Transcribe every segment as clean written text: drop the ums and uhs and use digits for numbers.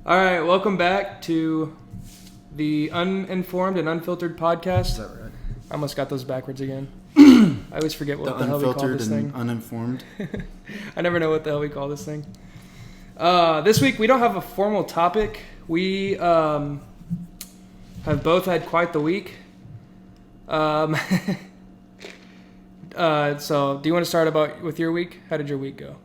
All right, welcome back to the Uninformed and Unfiltered podcast. Is that right? I almost got those backwards again. I always forget what the hell we call this thing. Uninformed. I never know what the hell we call this thing. This week we don't have a formal topic. We have both had quite the week. So do you want to start with your week? How did your week go?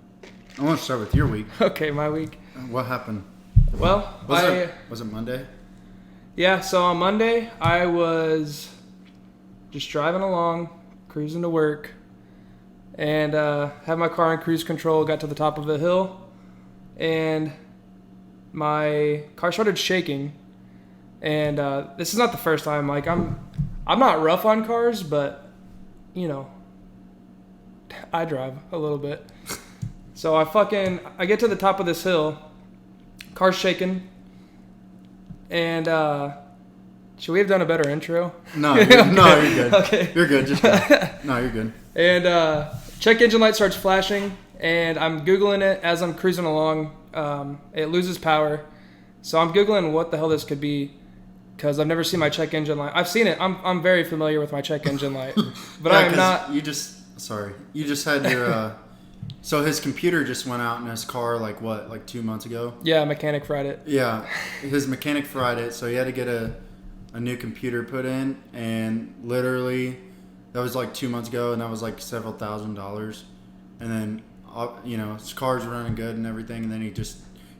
I want to start with your week. Okay, my week. What happened? Well, was it Monday? Yeah, so on Monday, I was just driving along, cruising to work, and had my car in cruise control, got to the top of a hill, and my car started shaking. And this is not the first time. Like, I'm not rough on cars, but, you know, I drive a little bit. So I get to the top of this hill, car's shaking, and should we have done a better intro? No, you're good. Okay. You're good. Just go. No, you're good. And check engine light starts flashing, and I'm Googling it as I'm cruising along. It loses power. So I'm Googling what the hell this could be, because I've never seen my check engine light. I've seen it. I'm very familiar with my check engine light. But yeah, I am not. You just had your... So his computer just went out in his car, like 2 months ago? Yeah, mechanic fried it. Yeah, his mechanic fried it, so he had to get a new computer put in, and literally, that was like 2 months ago, and that was like several $1,000s. And then, his car's running good and everything, and then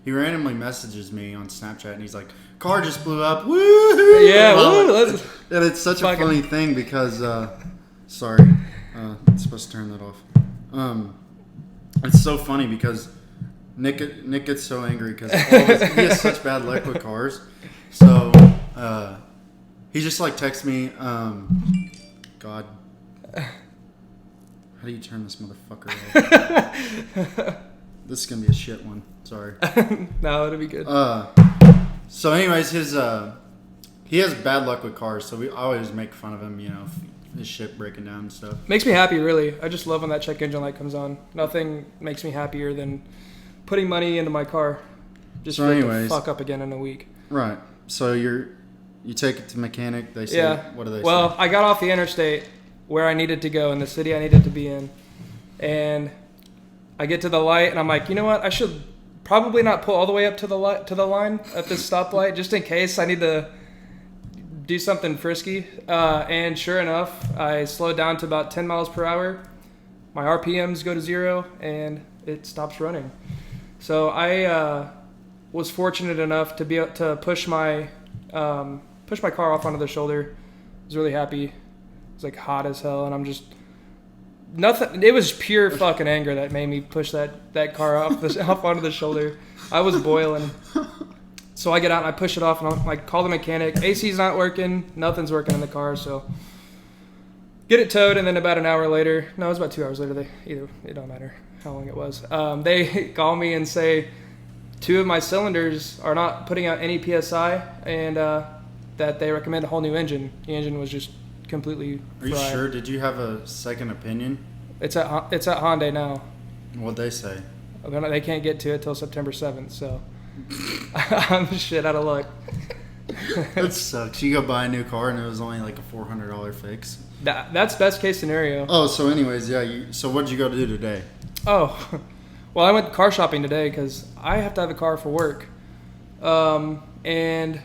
he randomly messages me on Snapchat, and he's like, car just blew up, woo! Yeah, woo! And it's such a funny thing because, sorry, I'm supposed to turn that off. It's so funny because Nick gets so angry because he has such bad luck with cars. So he just like texts me, God, how do you turn this motherfucker off? This is gonna be a shit one. Sorry. No, it'll be good. So anyways, he has bad luck with cars, so I always make fun of him, his shit breaking down and stuff. Makes me happy, really. I just love when that check engine light comes on. Nothing makes me happier than putting money into my car just for it to fuck up again in a week. Right. So you take it to mechanic. They say, yeah. What do they say? Well, I got off the interstate where I needed to go in the city I needed to be in, and I get to the light, and I'm like, you know what? I should probably not pull all the way up to the line at this stoplight, just in case I need to do something frisky, and sure enough, I slowed down to about 10 miles per hour. My RPMs go to 0, and it stops running. So I was fortunate enough to be able to push my car off onto the shoulder. I was really happy. It was like hot as hell, and I'm just nothing. It was pure fucking anger that made me push that car off onto the shoulder. I was boiling. So I get out and I push it off and I'm like, call the mechanic. AC's not working. Nothing's working in the car. So get it towed. And then about an hour later, no, it was about 2 hours later. It don't matter how long it was. They call me and say 2 of my cylinders are not putting out any PSI and that they recommend a whole new engine. The engine was just completely fried. Are you sure? Did you have a second opinion? It's at Hyundai now. What'd they say? They can't get to it till September 7th. So I'm shit out of luck. That sucks. You go buy a new car and it was only like a $400 fix. That's best case scenario. Oh, so anyways, yeah. So what did you go to do today? Oh, well, I went car shopping today because I have to have a car for work. And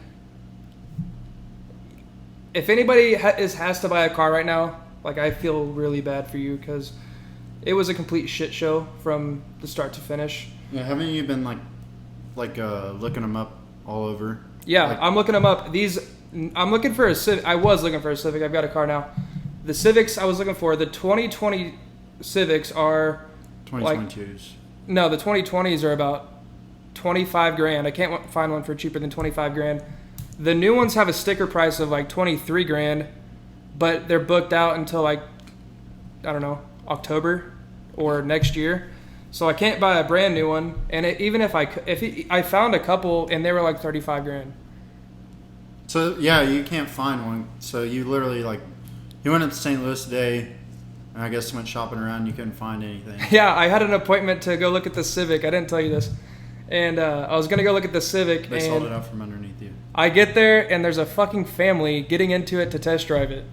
if anybody has to buy a car right now, like, I feel really bad for you because it was a complete shit show from the start to finish. Yeah, haven't you been like looking them up all over? Yeah, I'm looking them up. I'm looking for a Civic. I was looking for a Civic. I've got a car now. The Civics I was looking for, the 2020 Civics are 2022s. No, the 2020s are about $25,000. I can't find one for cheaper than $25,000. The new ones have a sticker price of like $23,000, but they're booked out until like, I don't know, October or next year. So I can't buy a brand new one. And even if I found a couple and they were like $35,000. So yeah, you can't find one. So you literally you went up to St. Louis today, and I guess went shopping around. You couldn't find anything. Yeah, I had an appointment to go look at the Civic. I didn't tell you this. And I was gonna go look at the Civic. They sold it out from underneath you. I get there and there's a fucking family getting into it to test drive it.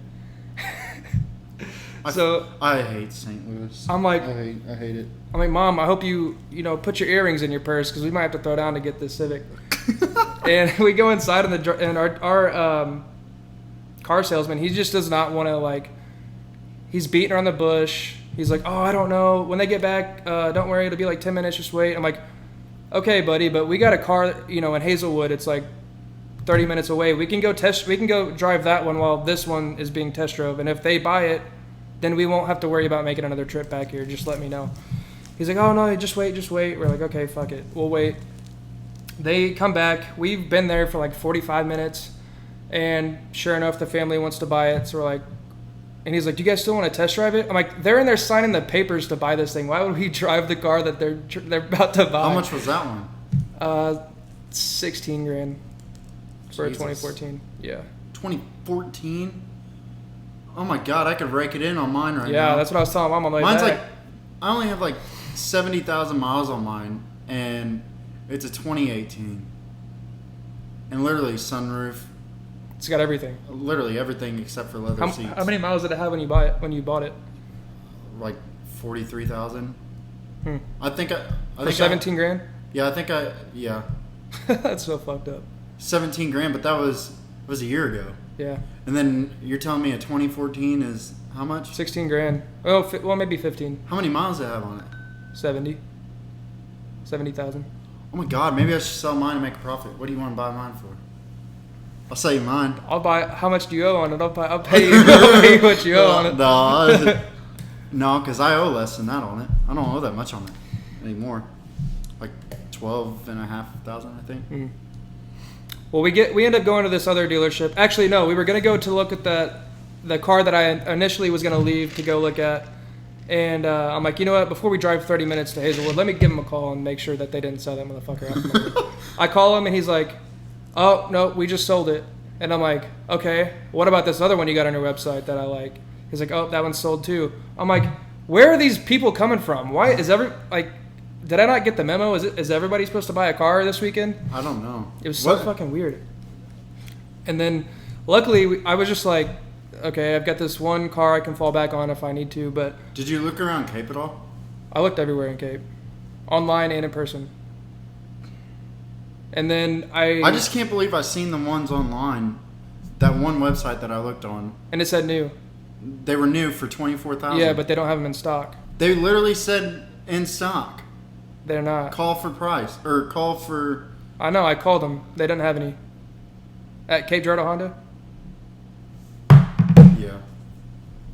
I hate St. Louis. I'm like, I hate it. I'm like, Mom, I hope you put your earrings in your purse because we might have to throw down to get this Civic. And we go inside and our car salesman, he just does not want to, like, he's beating around the bush. He's like, oh, I don't know. When they get back, don't worry, it'll be like 10 minutes, just wait. I'm like, okay, buddy, but we got a car, in Hazelwood. It's like 30 minutes away. We can go drive that one while this one is being test drove. And if they buy it, then we won't have to worry about making another trip back here. Just let me know. He's like, oh, no, just wait. We're like, okay, fuck it. We'll wait. They come back. We've been there for like 45 minutes. And sure enough, the family wants to buy it. So we're like, and he's like, do you guys still want to test drive it? I'm like, they're in there signing the papers to buy this thing. Why would we drive the car that they're about to buy? How much was that one? $16,000 for a 2014. Yeah. 2014? Oh my God, I could rake it in on mine right now. Yeah, that's what I was telling Mom. I'm like, mine's like, I only have like 70,000 miles on mine, and it's a 2018. And literally sunroof. It's got everything. Literally everything except for leather seats. How many miles did it have when you bought it? Like 43,000. I think for $17,000? Yeah, yeah. That's so fucked up. $17,000, but that was a year ago. Yeah. And then you're telling me a 2014 is how much? $16,000. Well, maybe 15. How many miles does it have on it? 70,000. Oh my God, maybe I should sell mine and make a profit. What do you want to buy mine for? I'll sell you mine. I'll buy. How much do you owe on it? I'll pay you what you owe on it. No, because I owe less than that on it. I don't owe that much on it anymore. Like 12,500, I think. Mm. Well, we end up going to this other dealership. Actually, no, we were gonna go to look at the car that I initially was gonna leave to go look at, and I'm like, you know what? Before we drive 30 minutes to Hazelwood, let me give him a call and make sure that they didn't sell that motherfucker out. I call him and he's like, oh no, we just sold it. And I'm like, okay, what about this other one you got on your website that I like? He's like, oh, that one's sold too. I'm like, where are these people coming from? Why is did I not get the memo? Is everybody supposed to buy a car this weekend? I don't know. It was so fucking weird. And then, luckily, I was just like, okay, I've got this one car I can fall back on if I need to. But did you look around Cape at all? I looked everywhere in Cape, online and in person. And then I just can't believe I've seen the ones online. That one website that I looked on. And it said new. They were new for $24,000. Yeah, but they don't have them in stock. They literally said in stock. They're not. Call for price. Or call for... I know, I called them. They didn't have any. At Cape Girardeau Honda? Yeah.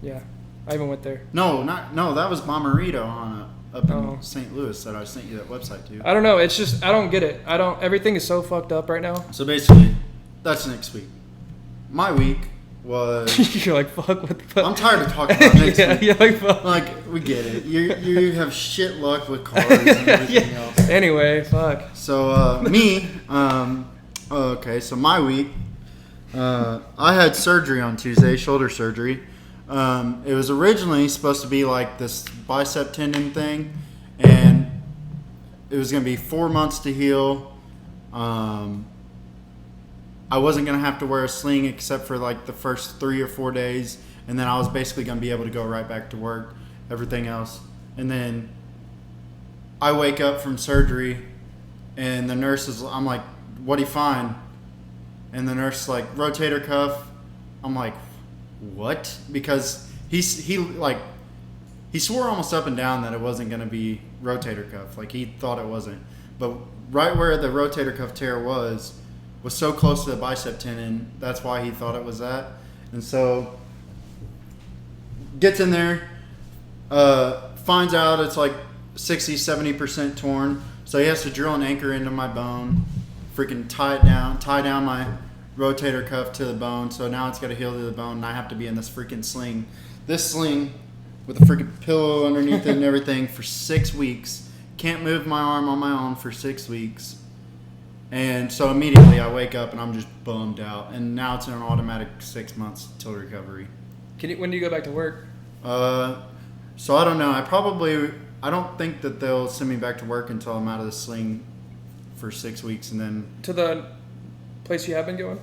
Yeah. I even went there. No, that was Bomberito Honda up in St. Louis that I sent you that website to. I don't know. It's just, I don't get it. Everything is so fucked up right now. So basically, that's next week. My week was... You're like, fuck, what the fuck? I'm tired of talking about next week. You're like, fuck. Like, we get it. You have shit luck with cars and everything else. Anyway, fuck. So, me, okay, so my week, I had surgery on Tuesday, shoulder surgery. It was originally supposed to be like this bicep tendon thing, and it was going to be 4 months to heal. I wasn't going to have to wear a sling except for like the first 3 or 4 days, and then I was basically going to be able to go right back to work, everything else. And then I wake up from surgery, and the nurse is, I'm like, what do you find? And the nurse is like, rotator cuff. I'm like, what? Because he swore almost up and down that it wasn't going to be rotator cuff. Like, he thought it wasn't. But right where the rotator cuff tear was so close to the bicep tendon. That's why he thought it was that. And so gets in there, finds out it's like 60-70% torn. So he has to drill an anchor into my bone, freaking tie down my rotator cuff to the bone. So now it's got to heal to the bone, and I have to be in this freaking sling. This sling with a freaking pillow underneath it and everything for 6 weeks. Can't move my arm on my own for 6 weeks. And so immediately I wake up and I'm just bummed out. And now it's an automatic 6 months till recovery. When do you go back to work? So I don't know. I don't think that they'll send me back to work until I'm out of the sling for 6 weeks, and then To the place you have been going?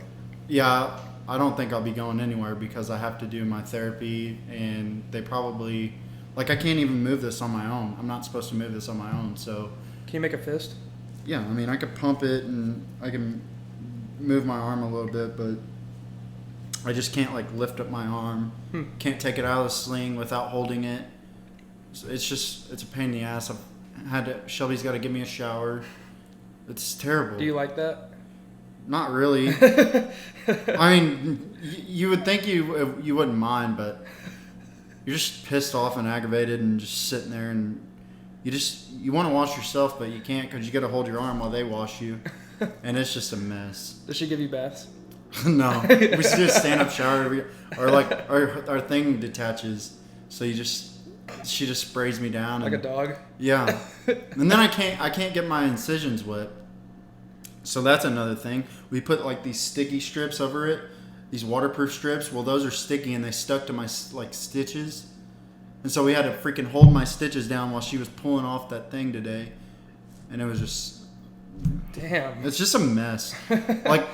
yeah, I don't think I'll be going anywhere because I have to do my therapy, and they probably like I can't even move this on my own. I'm not supposed to move this on my own, so Can you make a fist? yeah, I mean I could pump it and I can move my arm a little bit, but I just can't like lift up my arm. Can't take it out of the sling without holding it. So it's a pain in the ass. Shelby's got to give me a shower. It's terrible. Do you like that? Not really. I mean, you would think you wouldn't mind, but you're just pissed off and aggravated and just sitting there, and you want to wash yourself, but you can't because you got to hold your arm while they wash you, and it's just a mess. Does she give you baths? No, we should do a stand-up shower, or like our thing detaches, so she just sprays me down Like a dog? Yeah, and then I can't get my incisions wet. So that's another thing. We put like these sticky strips over it, these waterproof strips. Well, those are sticky and they stuck to my like stitches, and so we had to freaking hold my stitches down while she was pulling off that thing today, and it was just Damn. it's just a mess. Like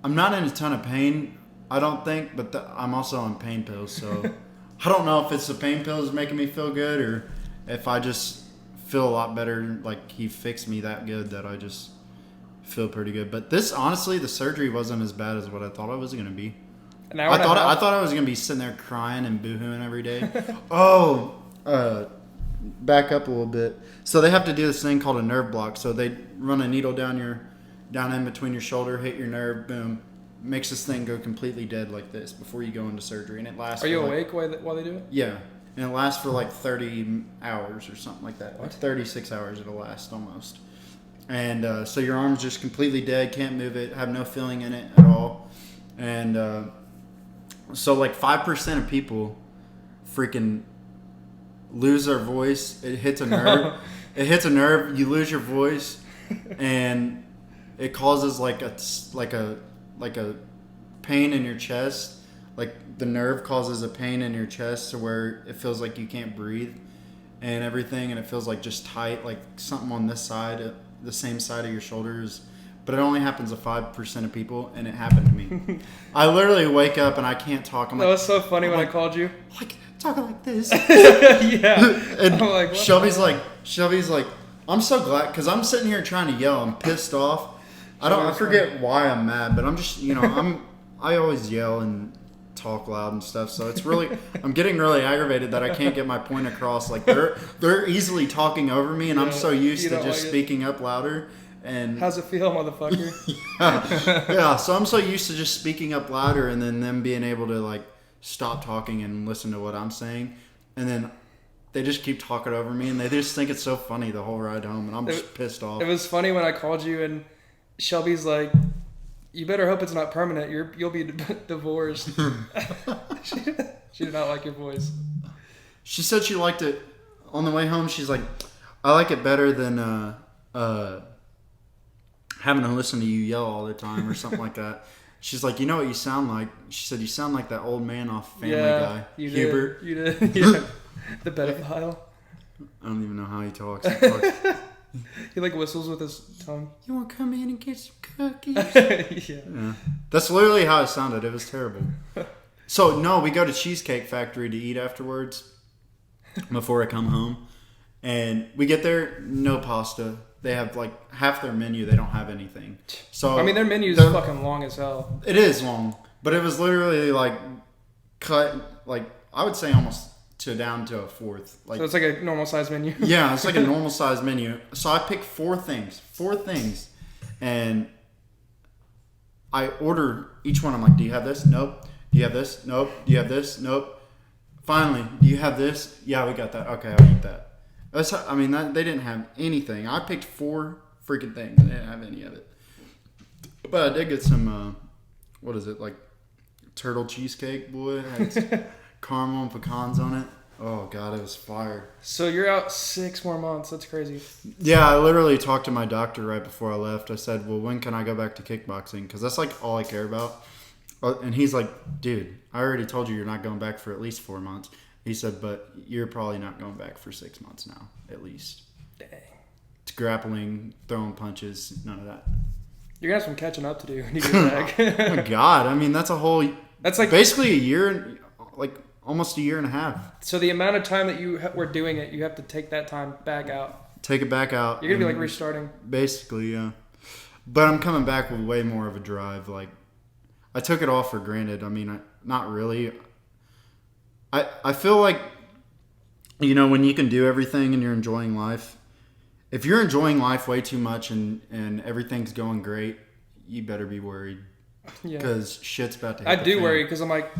I'm not in a ton of pain, I don't think, but I'm also on pain pills, so I don't know if it's the pain pills making me feel good or if I just feel a lot better, like he fixed me that good that I just feel pretty good. But this, honestly, the surgery wasn't as bad as what I thought it was going to be. I thought I was going to be sitting there crying and boohooing every day. Back up a little bit. So they have to do this thing called a nerve block. So they run a needle down in between your shoulder, hit your nerve, boom, makes this thing go completely dead like this before you go into surgery, and it lasts. Are you awake while they do it? Yeah. And it lasts for like 30 hours or something like that. What? Like 36 hours it'll last almost. And so your arm's just completely dead, can't move it, have no feeling in it at all. And so like 5% of people freaking lose their voice. It hits a nerve. It hits a nerve, you lose your voice, and it causes like a pain in your chest. Like the nerve causes a pain in your chest to where it feels like you can't breathe and everything, and it feels like just tight, like something on this side, the same side of your shoulders. But it only happens to 5% of people, and it happened to me. I literally wake up and I can't talk. That was so funny when I called you. Like talking like this. Yeah. And I'm like, Shelby's like, I'm so glad because I'm sitting here trying to yell. I'm pissed off. I forget why I'm mad, but I'm just I always yell and talk loud and stuff, so it's really I'm getting really aggravated that I can't get my point across. Like they're easily talking over me, and I'm so used to just speaking up louder. And how's it feel, motherfucker? yeah, so I'm so used to just speaking up louder, and then them being able to like stop talking and listen to what I'm saying, and then they just keep talking over me, and they just think it's so funny the whole ride home, and I'm just pissed off. It was funny when I called you, and Shelby's like, you better hope it's not permanent. You'll be divorced. She did not like your voice. She said she liked it on the way home. She's like, I like it better than having to listen to you yell all the time or something like that. She's like, you know what you sound like? She said, you sound like that old man off Family Guy. Hubert. You did. Yeah. The pedophile. I don't even know how he talks. He like whistles with his tongue. You want to come in and get some cookies? Yeah. That's literally how it sounded. It was terrible. So, no, we go to Cheesecake Factory to eat afterwards before I come home. And we get there, no pasta. They have like half their menu. They don't have anything. So I mean, their menu is fucking long as hell. It is long. But it was literally like cut, like I would say almost down to a fourth. Like, so it's like a normal size menu. Yeah, it's like a normal size menu. So I picked four things, and I order each one. I'm like, do you have this? Nope. Do you have this? Nope. Do you have this? Nope. Finally, do you have this? Yeah, we got that. Okay, I'll eat that. They didn't have anything. I picked four freaking things. They didn't have any of it. But I did get some, what is it, like turtle cheesecake, boy. It had caramel and pecans on it. Oh, God, it was fire. So you're out 6 more months. That's crazy. Yeah, I literally talked to my doctor right before I left. I said, well, when can I go back to kickboxing? Because that's like all I care about. And he's like, dude, I already told you you're not going back for at least 4 months. He said, but you're probably not going back for 6 months now, at least. Dang. grappling, throwing punches, none of that. You're gonna have some catching up to do when you get back. Oh my God! I mean, that's like basically a year, like almost a year and a half. So the amount of time that you were doing it, you have to take that time back out. Take it back out. You're gonna be like restarting. Basically, yeah. But I'm coming back with way more of a drive. Like, I took it all for granted. I mean, not really. I feel like, when you can do everything and you're enjoying life. If you're enjoying life way too much and everything's going great, you better be worried. Yeah. Because shit's about to hit I do fan. worry because I'm like,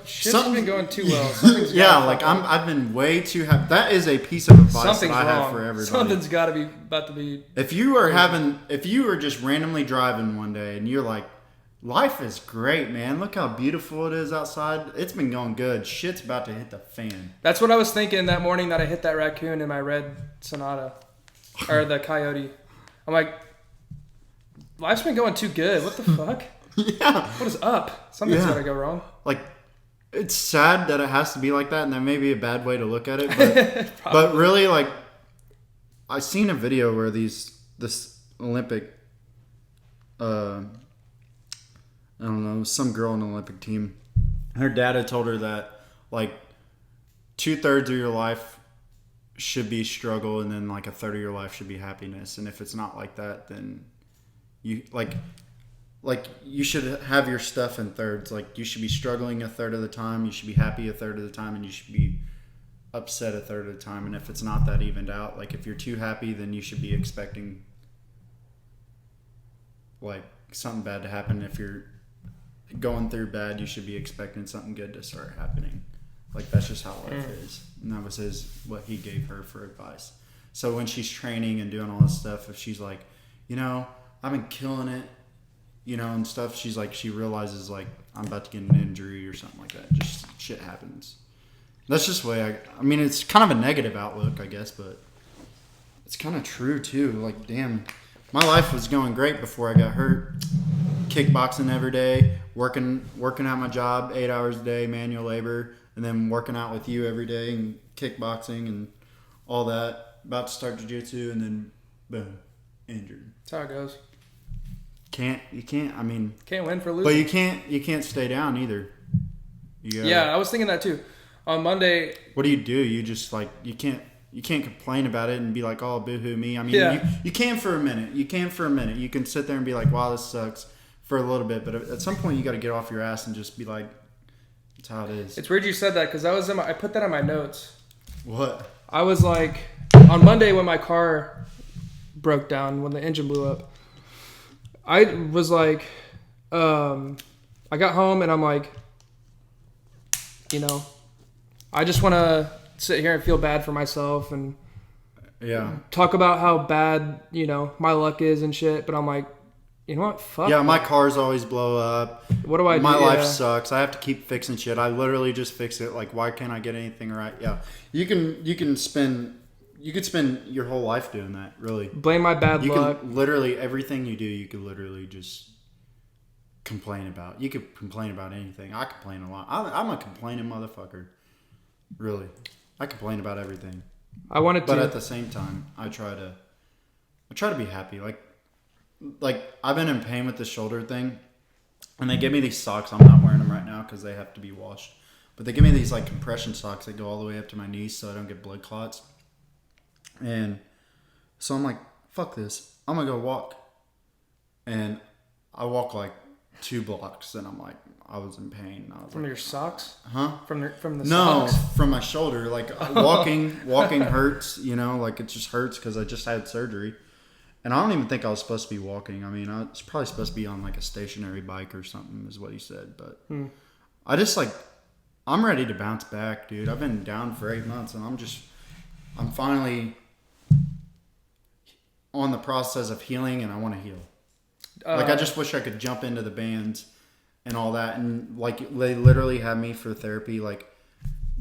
shit's been going too well. Yeah, like I've been way too happy. That is a piece of advice that I have for everybody. Something's got to be about to be. If you are just randomly driving one day and you're like, life is great, man. Look how beautiful it is outside. It's been going good. Shit's about to hit the fan. That's what I was thinking that morning that I hit that raccoon in my red Sonata. Or the coyote. I'm like, life's been going too good. What the fuck? Yeah. What is up? Something's got to go wrong. Like, it's sad that it has to be like that, and that may be a bad way to look at it. But really, like, I seen a video where this Olympic, I don't know, some girl on the Olympic team, her dad had told her that, like, 2/3 of your life should be struggle, and then like a third of your life should be happiness. And if it's not like that, then you like you should have your stuff in thirds. Like, you should be struggling a third of the time, you should be happy a third of the time, and you should be upset a third of the time. And if it's not that evened out, like if you're too happy, then you should be expecting like something bad to happen. If you're going through bad, you should be expecting something good to start happening. Like, that's just how life is. And that was what he gave her for advice. So when she's training and doing all this stuff, if she's like, I've been killing it, and stuff, she's like, she realizes like, I'm about to get an injury or something like that. Just shit happens. That's just the way I mean, it's kind of a negative outlook, I guess, but it's kind of true too. Like, damn, my life was going great before I got hurt. Kickboxing every day, working at my job 8 hours a day, manual labor. And then working out with you every day and kickboxing and all that. About to start jiu-jitsu, and then boom, injured. That's how it goes. Can't win for losing. But you can't stay down either. I was thinking that too. On Monday. What do? You just like, you can't complain about it and be like, oh, boo-hoo me. I mean, you can for a minute. You can sit there and be like, wow, this sucks for a little bit. But at some point, you got to get off your ass and just be like, that's how it is. It's weird you said that because I put that on my notes. What? I was like, on Monday when my car broke down, when the engine blew up, I was like, I got home and I'm like, I just want to sit here and feel bad for myself and talk about how bad, my luck is and shit. But I'm like, you know what? Fuck. Yeah, my cars always blow up. What do I do? My life sucks. I have to keep fixing shit. I literally just fix it. Like, why can't I get anything right? Yeah. You could spend your whole life doing that, really. Blame my bad luck. Literally everything you do, you could literally just complain about. You could complain about anything. I complain a lot. I'm a complaining motherfucker. Really. I complain about everything. But at the same time, I try to be happy. Like, I've been in pain with the shoulder thing, and they give me these socks. I'm not wearing them right now because they have to be washed. But they give me these, like, compression socks that go all the way up to my knees so I don't get blood clots. And so I'm like, fuck this. I'm going to go walk. And I walk, like, 2 blocks, and I'm like, I was in pain. From your socks? Huh? From the socks? No, from my shoulder. Like, walking hurts, like, it just hurts because I just had surgery. And I don't even think I was supposed to be walking. I mean, I was probably supposed to be on like a stationary bike or something is what he said. But I just I'm ready to bounce back, dude. I've been down for 8 months and I'm finally on the process of healing and I want to heal. I just wish I could jump into the bands and all that. And like, they literally have me for therapy, like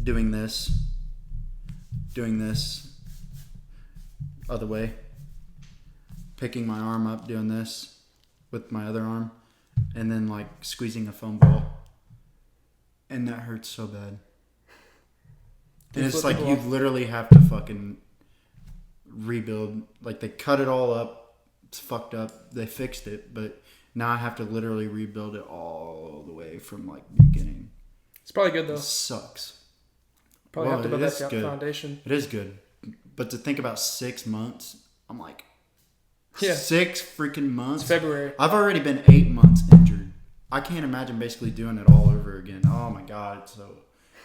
doing this other way. Picking my arm up, doing this with my other arm, and then like squeezing a foam ball, and that hurts so bad. And it's like you literally have to fucking rebuild. Like they cut it all up. It's fucked up. They fixed it, but now I have to literally rebuild it all the way from like beginning. It's probably good though. It sucks. Probably have to build that foundation. It is good. But to think about 6 months, I'm like, yeah. 6 freaking months? It's February. I've already been 8 months injured. I can't imagine basically doing it all over again. Oh my God.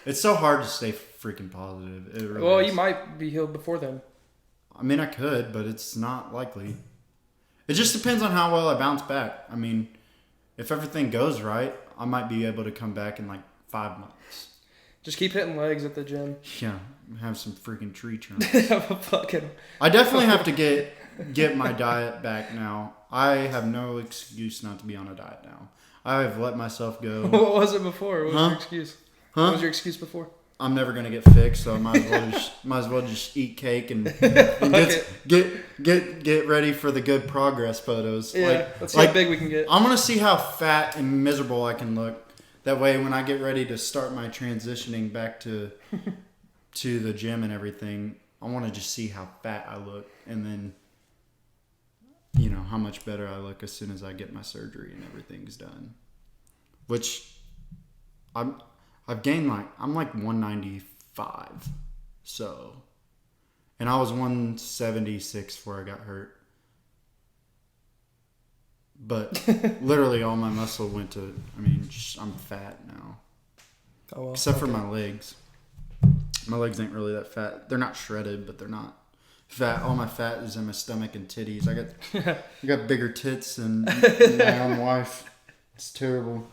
It's so hard to stay freaking positive. It really is. You might be healed before then. I mean, I could, but it's not likely. It just depends on how well I bounce back. I mean, if everything goes right, I might be able to come back in like 5 months. Just keep hitting legs at the gym. Yeah, have some freaking tree trunks. I definitely have to get my diet back now. I have no excuse not to be on a diet now. I have let myself go. What was it before? What was your excuse? What was your excuse before? I'm never gonna get fixed, so I might as well just eat cake and get ready for the good progress photos. Yeah, let's see how big we can get. I'm gonna see how fat and miserable I can look. That way, when I get ready to start my transitioning back to the gym and everything, I want to just see how fat I look, and then how much better I look as soon as I get my surgery and everything's done. Which I've gained I'm like 195, so, and I was 176 before I got hurt. But literally all my muscle went to, I'm fat now. Oh, well, except for my legs. My legs ain't really that fat. They're not shredded, but they're not fat. All my fat is in my stomach and titties. I got bigger tits than my own wife. It's terrible.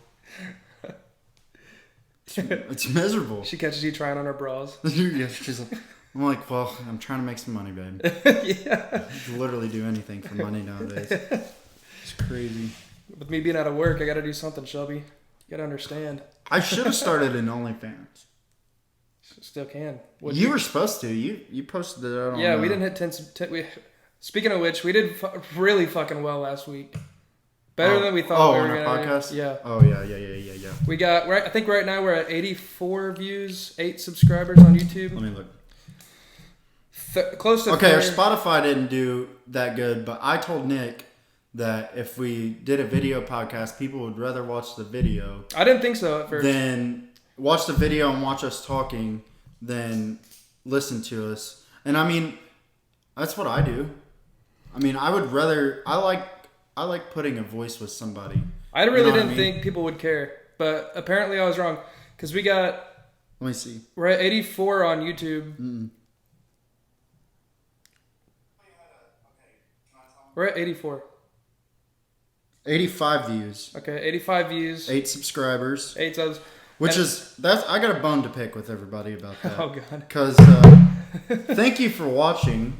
It's miserable. She catches you trying on her bras. Yeah, I'm like, well, I'm trying to make some money, babe. Yeah. I can literally do anything for money nowadays. It's crazy. With me being out of work, I got to do something, Shelby. You got to understand. I should have started an OnlyFans. Still can. You were supposed to. You posted it out on... Yeah, we didn't hit 10... Speaking of which, we did really fucking well last week. Better than we thought we were going to. On our podcast? Yeah. Oh, yeah. We got... I think right now we're at 84 views, 8 subscribers on YouTube. Let me look. Close to... Okay, our Spotify didn't do that good, but I told Nick that if we did a video podcast, people would rather watch the video. I didn't think so at first. Than watch the video and watch us talking than listen to us. And that's what I do. I would rather... I like putting a voice with somebody. I really didn't think people would care, but apparently I was wrong. Because we got... Let me see. We're at 84 on YouTube. Mm-mm. We're at 84. 85 views. Okay, 85 views. 8 subscribers. 8 subs. I got a bone to pick with everybody about that. Oh, God. Because thank you for watching.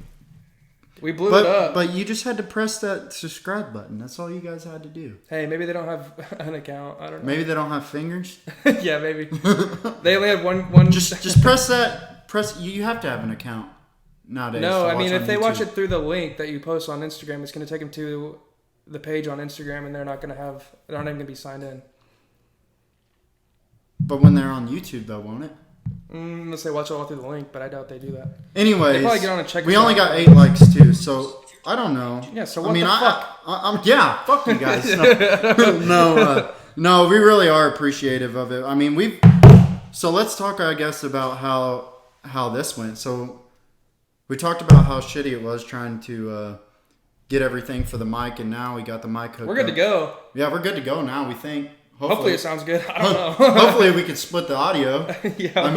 We blew it up. But you just had to press that subscribe button. That's all you guys had to do. Hey, maybe they don't have an account. I don't know. Maybe they don't have fingers. Yeah, maybe. They only had one. Just press that. You have to have an account nowadays. No, if they watch it through the link that you post on Instagram, it's going to take them to the page on Instagram, and they're not even going to be signed in. But when they're on YouTube, though, won't it? Unless they watch it all through the link, but I doubt they do that. Anyways, they probably get on and check. We only got 8 likes too, so I don't know. Yeah, so what the fuck? Fuck you guys. No, we really are appreciative of it. So let's talk, I guess, about how this went. So we talked about how shitty it was trying to get everything for the mic, and now we got the mic hooked. We're good to go. Yeah, we're good to go now. We think. Hopefully it sounds good. I don't know. Hopefully we can split the audio. Yeah.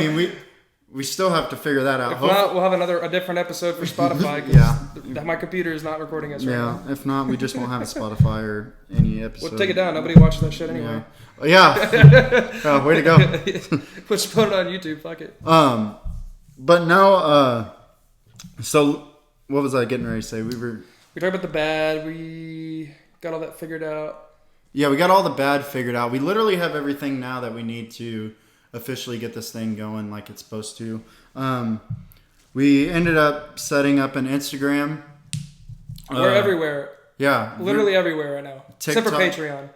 We still have to figure that out. If not, we'll have a different episode for Spotify. Yeah. My computer is not recording us right now. Yeah, if not, we just won't have a Spotify or any episode. We'll take it down. Nobody watches that shit anyway. Yeah. Way to go. Just put it on YouTube. Fuck it. But no, so what was I getting ready to say? We talked about the bad. We got all that figured out. Yeah, we got all the bad figured out. We literally have everything now that we need to officially get this thing going like it's supposed to. We ended up setting up an Instagram. We're everywhere. Yeah. Literally everywhere right now. TikTok, except for Patreon.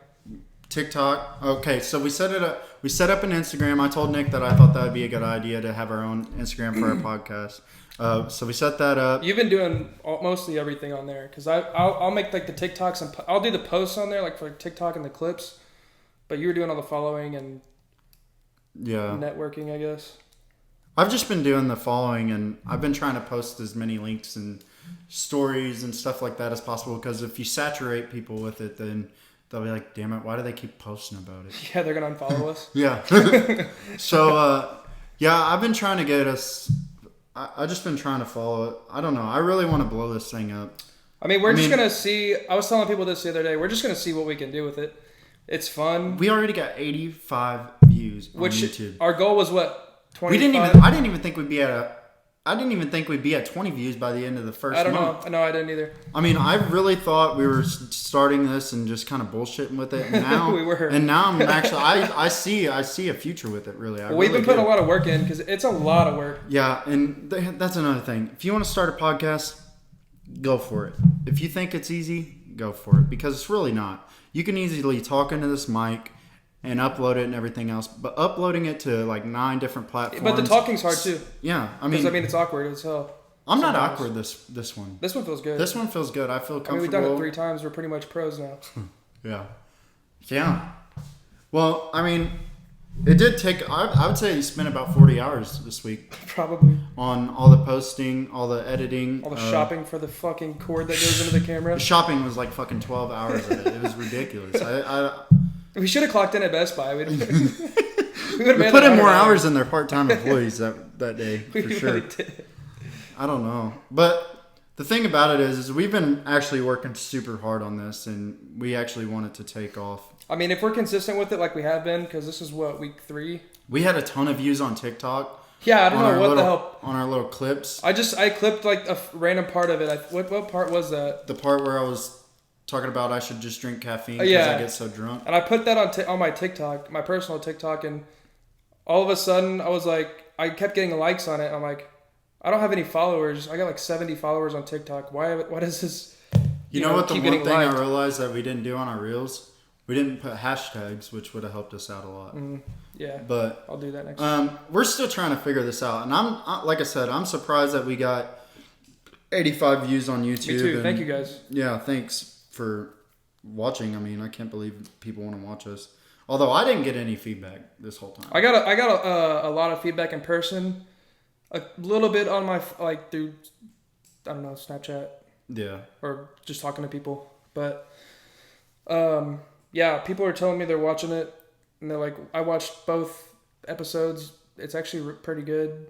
TikTok. Okay, so we set it up. We set up an Instagram. I told Nick that I thought that would be a good idea to have our own Instagram for our podcast. So we set that up. You've been doing mostly everything on there because I'll make like the TikToks and I'll do the posts on there like for TikTok and the clips, but you were doing all the following and networking, I guess. I've just been doing the following, and I've been trying to post as many links and stories and stuff like that as possible, because if you saturate people with it, then they'll be like, damn it, why do they keep posting about it? Yeah, they're going to unfollow us. Yeah. So, I've been trying to get us... I just been trying to follow it. I don't know. I really want to blow this thing up. I mean, we're just going to see... I was telling people this the other day. We're just going to see what we can do with it. It's fun. We already got 85 views on YouTube. Our goal was what? 25? I didn't even think we'd be at 20 views by the end of the first month. I don't know. No, I didn't either. I mean, I really thought we were starting this and just kind of bullshitting with it. And now we were. And now I'm actually I see a future with it, really. We've been putting a lot of work in because it's a lot of work. Yeah, and that's another thing. If you want to start a podcast, go for it. If you think it's easy, go for it, because it's really not. You can easily talk into this mic and upload it and everything else, but uploading it to like 9 different platforms. But the talking's hard too. Yeah, it's awkward as hell. I'm not awkward this one. This one feels good. This one feels good. I feel comfortable. We've done it 3 times. We're pretty much pros now. Yeah. Well, I mean, it did take. I would say you spent about 40 hours this week. Probably. On all the posting, all the editing, all the shopping for the fucking cord that goes into the camera. The shopping was like fucking 12 hours of it. It was ridiculous. We should have clocked in at Best Buy. We put in more hours than their part-time employees that day, for sure. Really did. I don't know. But the thing about it is we've been actually working super hard on this, and we actually want it to take off. I mean, if we're consistent with it like we have been, because this is, week 3? We had a ton of views on TikTok. Yeah, I don't know what the hell. On our little clips. I clipped like a random part of it. What part was that? The part where I was talking about I should just drink caffeine because I get so drunk. And I put that on my TikTok, my personal TikTok, and all of a sudden I was like, I kept getting likes on it. I'm like, I don't have any followers. I got like 70 followers on TikTok. Why is this? You know what? The one thing I realized that we didn't do on our reels, we didn't put hashtags, which would have helped us out a lot. Yeah, but I'll do that next time. We're still trying to figure this out, and like I said, I'm surprised that we got 85 views on YouTube. Me too. Thank you guys. Yeah, thanks for watching. I mean, I can't believe people want to watch us. Although I didn't get any feedback this whole time. I got a lot of feedback in person, a little bit on my through, I don't know, Snapchat. Yeah. Or just talking to people, but yeah, people are telling me they're watching it, and they're like, I watched both episodes. It's actually pretty good.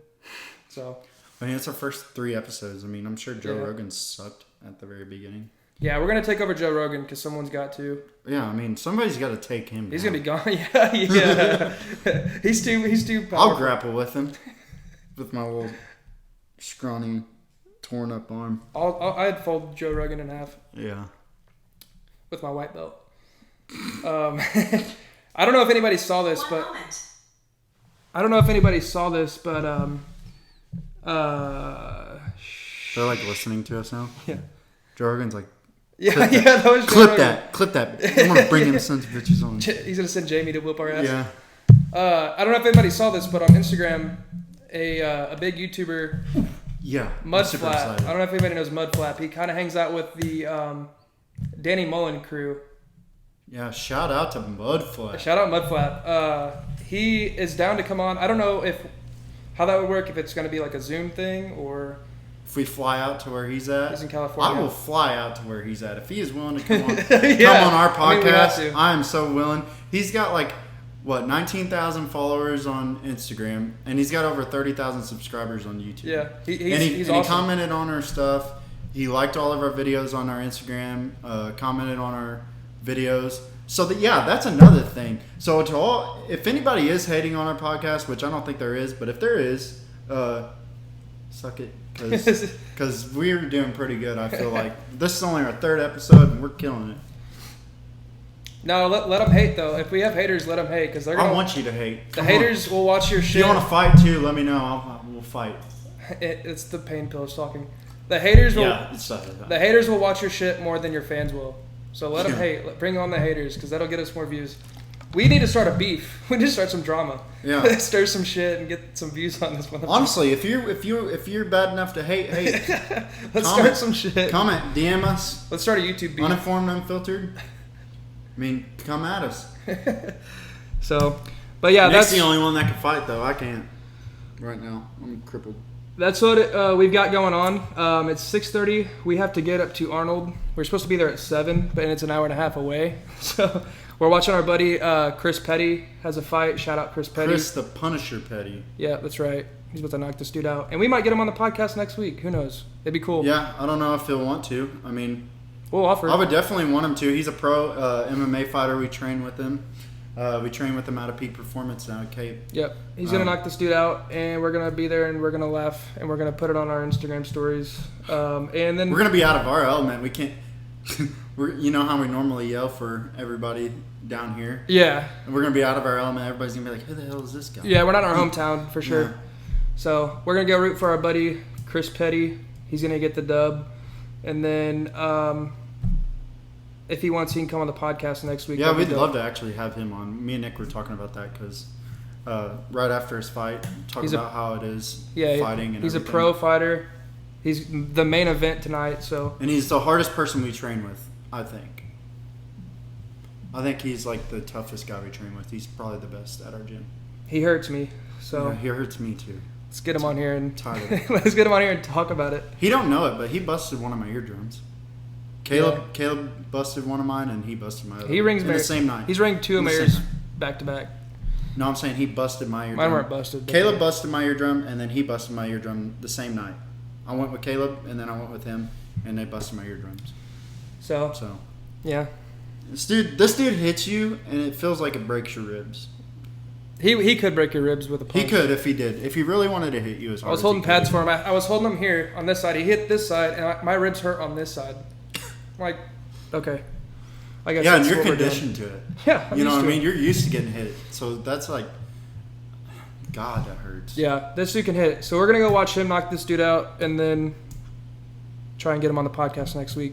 So. I mean, it's our first 3 episodes. I mean, I'm sure Joe Rogan sucked at the very beginning. Yeah, we're going to take over Joe Rogan because someone's got to. Yeah, I mean, somebody's got to take him down. He's going to be gone. Yeah. He's too powerful. I'll grapple with him with my little scrawny, torn up arm. I'd fold Joe Rogan in half. Yeah. With my white belt. I don't know if anybody saw this, but... They're like listening to us now? Yeah. Joe Rogan's like, that was Clip that. I'm going to bring him sons of bitches on. He's going to send Jamie to whoop our ass. Yeah. I don't know if anybody saw this, but on Instagram, a big YouTuber, Mudflap. I don't know if anybody knows Mudflap. He kind of hangs out with the Danny Mullen crew. Yeah, shout out to Mudflap. Shout out Mudflap. He is down to come on. I don't know how that would work, if it's going to be like a Zoom thing or... If we fly out to where he's at, he's in California. I will fly out to where he's at. If he is willing to come on, come on our podcast, I am so willing. He's got 19,000 followers on Instagram, and he's got over 30,000 subscribers on YouTube. Yeah, he's awesome. He commented on our stuff. He liked all of our videos on our Instagram. Commented on our videos. So that's another thing. So if anybody is hating on our podcast, which I don't think there is, but if there is, suck it. Because we're doing pretty good. I feel like this is only our 3rd episode and we're killing it. No, let them hate though. If we have haters, let them hate, because they're gonna. I want you to hate. The haters will watch your shit. If you want to fight too, let me know. We'll fight. It's the pain pills talking. The haters will. Yeah, it's the haters will watch your shit more than your fans will. So let them hate. Bring on the haters, because that'll get us more views. We need to start a beef. We need to start some drama. Yeah. Stir some shit and get some views on this one. Honestly, if you're bad enough to hate, let's start some shit. Comment, DM us. Let's start a YouTube beef. Uninformed, unfiltered. I mean, come at us. So, but yeah, Nick's that's the only one that can fight, though. I can't right now. I'm crippled. That's what we've got going on. It's 6:30. We have to get up to Arnold. We're supposed to be there at 7, but it's an hour and a half away. So we're watching our buddy Chris Petty has a fight. Shout out Chris Petty. Chris the Punisher Petty. Yeah, that's right. He's about to knock this dude out. And we might get him on the podcast next week. Who knows? It'd be cool. Yeah, I don't know if he'll want to. I mean, we'll offer. I would definitely want him to. He's a pro MMA fighter. We train with him. We train with him out of Peak Performance down at Cape. Yep. He's going to knock this dude out, and we're going to be there, and we're going to laugh, and we're going to put it on our Instagram stories. And then we're going to be out of our element. We can't you know how we normally yell for everybody down here? Yeah. And we're going to be out of our element. Everybody's going to be like, who the hell is this guy? Yeah, we're not in our hometown for sure. Yeah. So we're going to go root for our buddy Chris Petty. He's going to get the dub. And then if he wants, he can come on the podcast next week. Yeah, we'd love to actually have him on. Me and Nick were talking about that because right after his fight, about how it is fighting. And he's everything. A pro fighter. He's the main event tonight. And he's the hardest person we train with, I think. I think he's like the toughest guy we train with. He's probably the best at our gym. He hurts me. So yeah, he hurts me too. Let's get him on here and let's get him on here and talk about it. He don't know it, but he busted one of my eardrums. Caleb busted one of mine, and he busted my other. He rings the same night. He's ringed 2 of my ears back to back. No, I'm saying he busted my eardrum. Mine weren't busted. Caleb busted my eardrum, and then he busted my eardrum the same night. I went with Caleb, and then I went with him, and they busted my eardrums. So yeah. This dude hits you, and it feels like it breaks your ribs. He could break your ribs with a punch. He could if he did. If he really wanted to hit you as hard. I was holding pads for him. I was holding him here on this side. He hit this side, and my ribs hurt on this side. I'm like, okay. I guess. Yeah, and you're conditioned to it. Yeah, you know what I mean. You're used to getting hit, so that's like, God, that hurts. Yeah, this dude can hit. So we're gonna go watch him knock this dude out, and then try and get him on the podcast next week.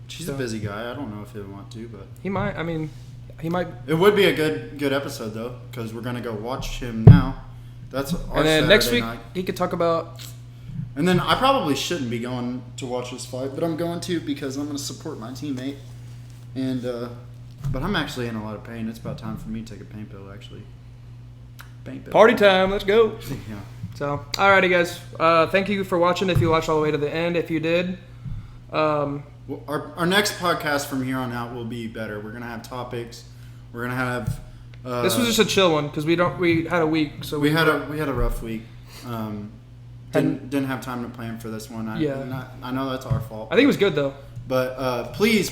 He's a busy guy. I don't know if he'll want to, but he might. I mean, he might. It would be a good episode though, because we're gonna go watch him now. That's our and then Saturday next week night. he could talk about. And then I probably shouldn't be going to watch this fight, but I'm going to because I'm going to support my teammate. And but I'm actually in a lot of pain. It's about time for me to take a pain pill, actually. Pain pill. Party time. Let's go. Yeah. So, alrighty, guys. Thank you for watching. If you watched all the way to the end, if you did. Well, our next podcast from here on out will be better. We're gonna have topics. We're gonna have. This was just a chill one because we had a week, so we had a rough week. Didn't have time to plan for this one. I know that's our fault. I think it was good though. But please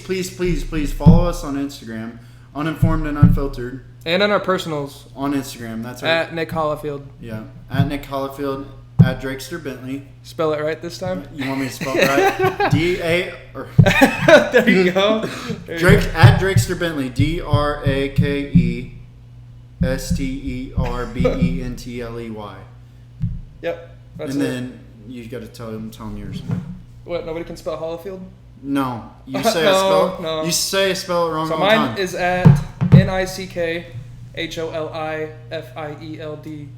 follow us on Instagram, Uninformed and Unfiltered, and on our personals on Instagram. That's at Nick Hollifield. Yeah, at Nick Hollifield, at Drakester Bentley. Spell it right this time. You want me to spell it right? D-A or there you go. At Drakester Bentley, DRAKESTERBENTLEY. Yep. And then you got to tell him yours. What? Nobody can spell Hollifield? No, you say you spell it wrong. So all the mine time. is at NICKHOLIFIELD.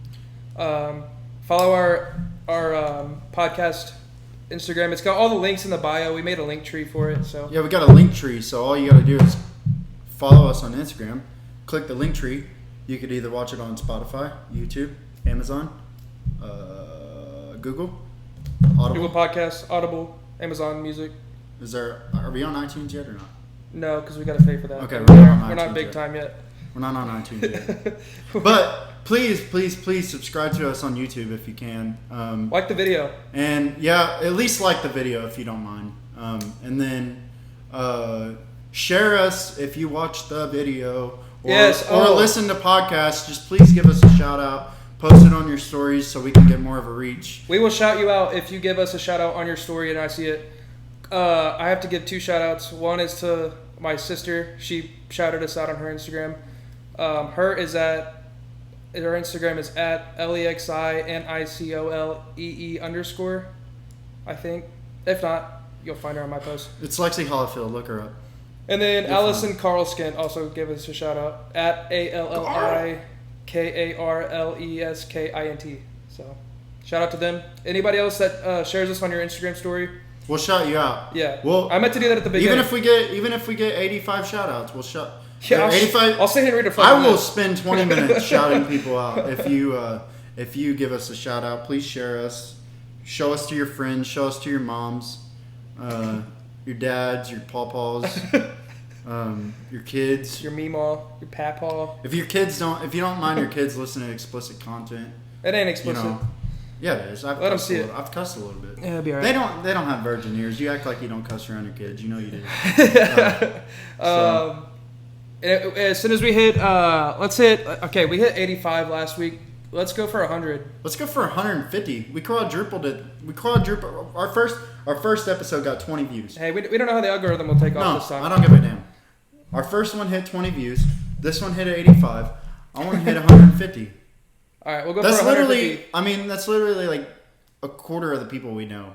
Follow our podcast Instagram. It's got all the links in the bio. We made a link tree for it. So yeah, we got a link tree. So all you got to do is follow us on Instagram. Click the link tree. You could either watch it on Spotify, YouTube, Amazon, Google, Audible. Google Podcasts, Audible, Amazon Music. Are we on iTunes yet or not? No, because we got to pay for that. Okay, we're not big time yet. We're not on iTunes yet. But please subscribe to us on YouTube if you can. Like the video. And yeah, at least like the video if you don't mind. And then share us if you watch the video. Or listen to podcasts. Just please give us a shout out. Post it on your stories so we can get more of a reach. We will shout you out if you give us a shout out on your story and I see it. I have to give 2 shout outs. One is to my sister. She shouted us out on her Instagram. Her Instagram is at LEXINICOLEE_, I think. If not, you'll find her on my post. It's Lexi Hollifield. Look her up. And then You're Allison Carlskin also gave us a shout out at ALLIKARLESKINT. So shout out to them. Anybody else that shares us on your Instagram story? We'll shout you out. Yeah. Well, I meant to do that at the beginning. Even if we get 85 shout outs, we'll shout. Yeah, 85. I'll sit here and read a I will spend 20 minutes shouting people out. If you give us a shout out, please share us. Show us to your friends. Show us to your moms, your dads, your pawpaws, your kids, your meemaw, your papaw. If you don't mind your kids listening to explicit content, it ain't explicit. You know, yeah, it is. Let them see it. I've cussed a little bit. Yeah, it'll be alright. They don't have virgin ears. You act like you don't cuss around your kids. You know you do. As soon as we hit, we hit 85 last week. Let's go for 100. Let's go for 150. We quadrupled it. Our first episode got 20 views. Hey, we don't know how the algorithm will take off this time. I don't give a damn. Our first one hit 20 views. This one hit 85. I want to hit 150. All right, we'll go for 150. That's literally like a quarter of the people we know.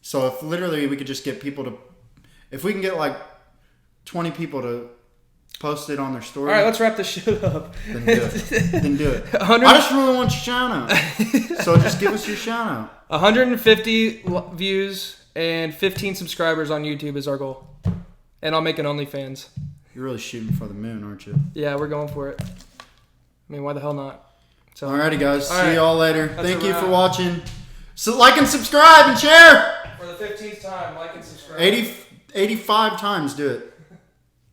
So if literally we could just get people to, if we can get like 20 people to post it on their story. All right, let's wrap this shit up. Then do it. I just really want your shout out. So just give us your shout out. 150 views and 15 subscribers on YouTube is our goal. And I'll make an OnlyFans. You're really shooting for the moon, aren't you? Yeah, we're going for it. I mean, why the hell not? So, alrighty, guys. See y'all later. Thank you for watching. So like and subscribe and share. For the 15th time, like and subscribe. 85 times, do it.